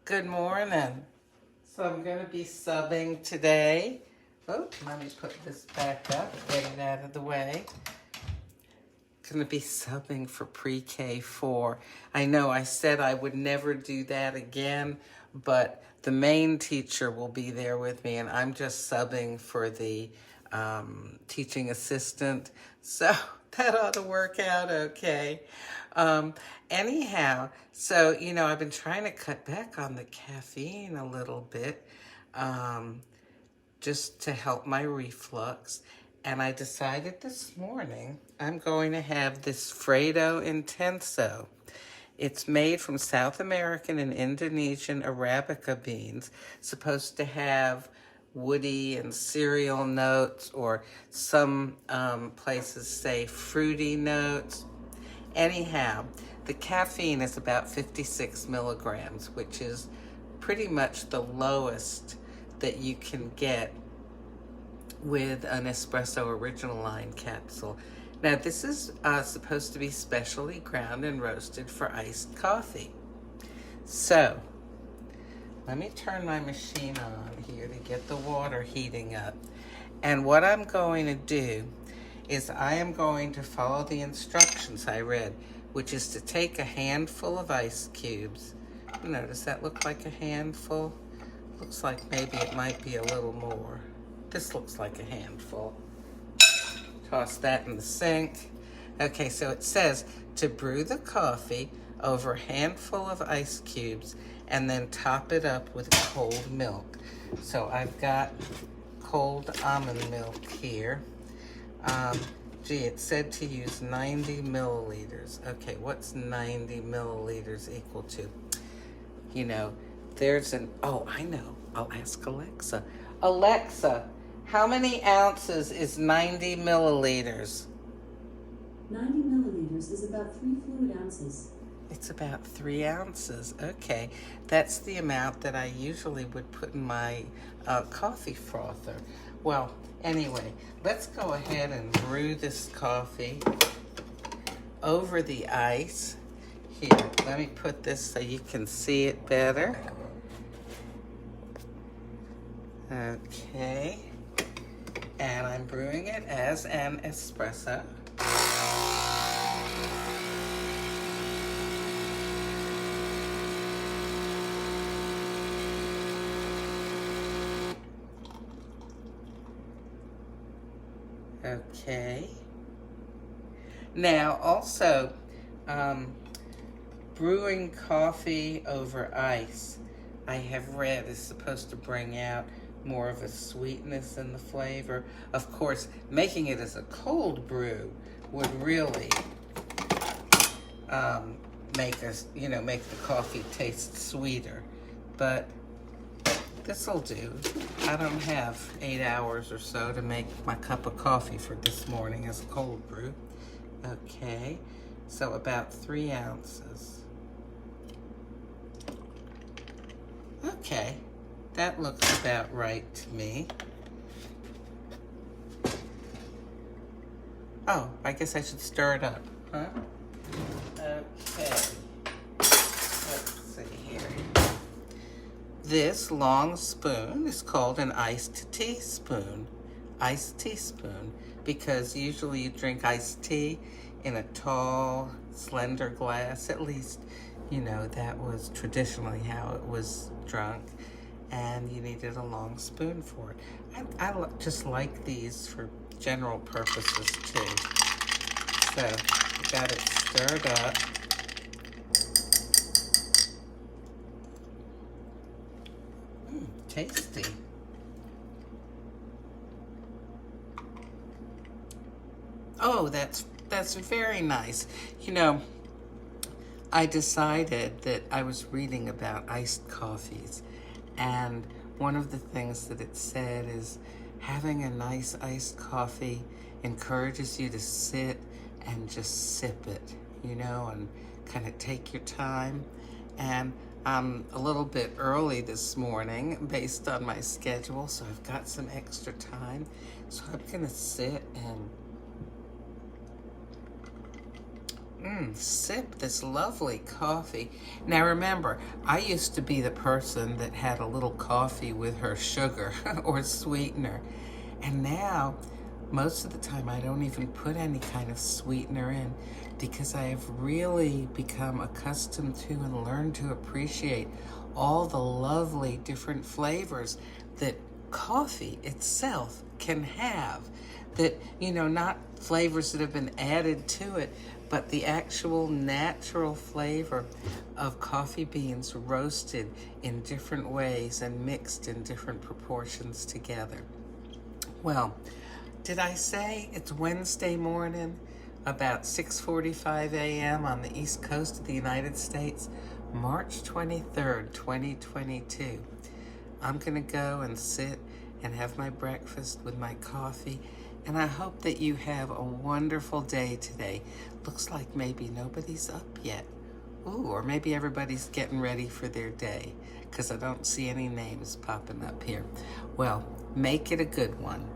Good morning. So I'm going to be subbing today. Oh, let me put this back up, get it out of the way. Going to be subbing for pre-K 4. I know I said I would never do that again, but the main teacher will be there with me, and I'm just subbing for the teaching assistant. So that ought to work out okay. Anyhow, so, I've been trying to cut back on the caffeine a little bit just to help my reflux. And I decided this morning I'm going to have this Freddo Intenso. It's made from South American and Indonesian Arabica beans, supposed to have woody and cereal notes, or some places say fruity notes. Anyhow, the caffeine is about 56 milligrams, which is pretty much the lowest that you can get with an Nespresso original line capsule. Now, this is supposed to be specially ground and roasted for iced coffee. So, let me turn my machine on here to get the water heating up. And what I'm going to do is I am going to follow the instructions I read, which is to take a handful of ice cubes. Does that look like a handful? Looks like maybe it might be a little more. This looks like a handful. Toss that in the sink. Okay, so it says to brew the coffee over a handful of ice cubes and then top it up with cold milk. So I've got cold almond milk here. It said to use 90 milliliters. Okay, what's 90 milliliters equal to? I know. I'll ask Alexa. Alexa, how many ounces is 90 milliliters? 90 milliliters is about 3 fluid ounces. It's about 3 ounces. Okay, that's the amount that I usually would put in my coffee frother. Well, anyway, let's go ahead and brew this coffee over the ice. Here, let me put this so you can see it better. Okay, and I'm brewing it as an espresso. Okay. Now, also, brewing coffee over ice, I have read, is supposed to bring out more of a sweetness in the flavor. Of course, making it as a cold brew would really make the coffee taste sweeter. But this'll do. I don't have 8 hours or so to make my cup of coffee for this morning as a cold brew. Okay, so about 3 ounces. Okay, that looks about right to me. Oh, I guess I should stir it up, huh? Okay, let's see here. This long spoon is called an iced teaspoon. Iced teaspoon, because usually you drink iced tea in a tall, slender glass. At least, that was traditionally how it was drunk. And you needed a long spoon for it. I just like these for general purposes too. So, you got it stirred up. Tasty. Oh, that's very nice. I decided that I was reading about iced coffees, and one of the things that it said is having a nice iced coffee encourages you to sit and just sip it, and kind of take your time. And I'm a little bit early this morning based on my schedule, so I've got some extra time. So I'm gonna sit and Sip this lovely coffee. Now remember, I used to be the person that had a little coffee with her sugar or sweetener. And now, most of the time, I don't even put any kind of sweetener in because I've really become accustomed to and learned to appreciate all the lovely different flavors that coffee itself can have. That, not flavors that have been added to it, but the actual natural flavor of coffee beans roasted in different ways and mixed in different proportions together. Well, did I say it's Wednesday morning, about 6:45 a.m. on the East Coast of the United States, March 23rd, 2022. I'm gonna go and sit and have my breakfast with my coffee, and I hope that you have a wonderful day today. Looks like maybe nobody's up yet. Ooh, or maybe everybody's getting ready for their day, because I don't see any names popping up here. Well, make it a good one.